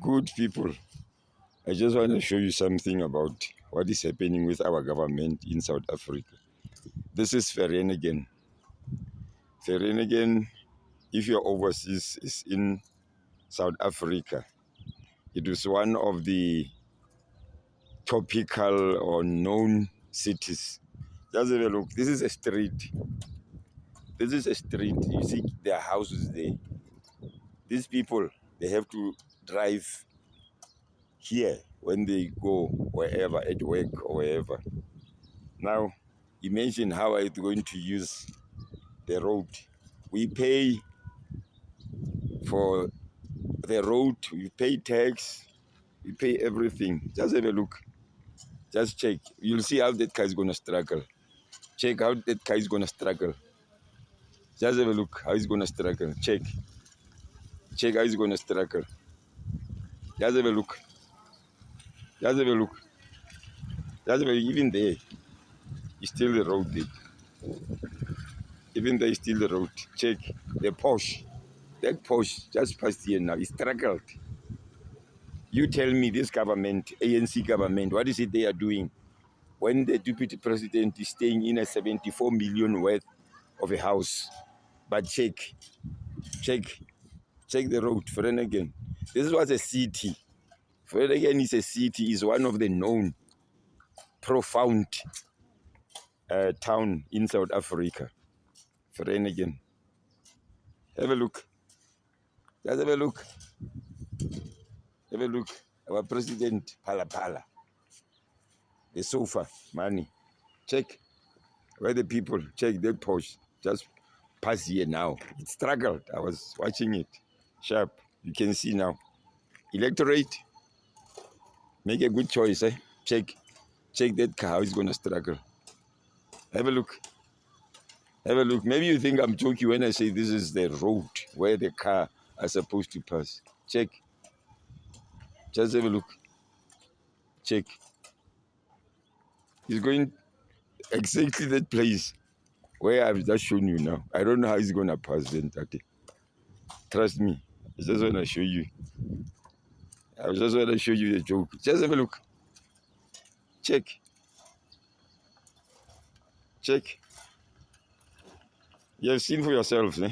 Good people, I just want to show you something about what is happening with our government in South Africa. This is Vereeniging. Vereeniging, if you're overseas, is in South Africa. It was one of the topical or known cities. Just have a look. This is a street. This is a street. You see their houses there. These people, they have to drive here when they go wherever, at work or wherever. Now, imagine how are you going to use the road. We pay for the road, we pay tax, we pay everything. Just have a look. Just check. You'll see how that car is going to struggle. Check how that car is going to struggle. Just have a look how he's going to struggle. Check. Check how he's going to struggle. Just have a look. Just have a look. Just have a look. Even there, it's still the road there. Even there is still the road. Check. The Porsche. That Porsche just passed here now. He struggled. You tell me this government, ANC government, what is it they are doing when the deputy president is staying in a 74 million worth of a house? But check the road, Vereeniging. This was a city. Vereeniging is a city, is one of the known, profound town in South Africa. Vereeniging. Have a look. Just have a look. Have a look. Our president, Phala. The sofa, money. Check where the people, check that Porsche. Just pass here now. It struggled. I was watching it. Sharp. You can see now. Electorate. Make a good choice, eh? Check that car, how it's going to struggle. Have a look. Have a look. Maybe you think I'm joking when I say this is the road where the car are supposed to pass. Check. Just have a look. Check. He's going exactly that place where I've just shown you now. I don't know how he's going to pass then, Tati. Trust me. I just want to show you. I just want to show you the joke. Just have a look. Check. Check. You have seen for yourselves, eh?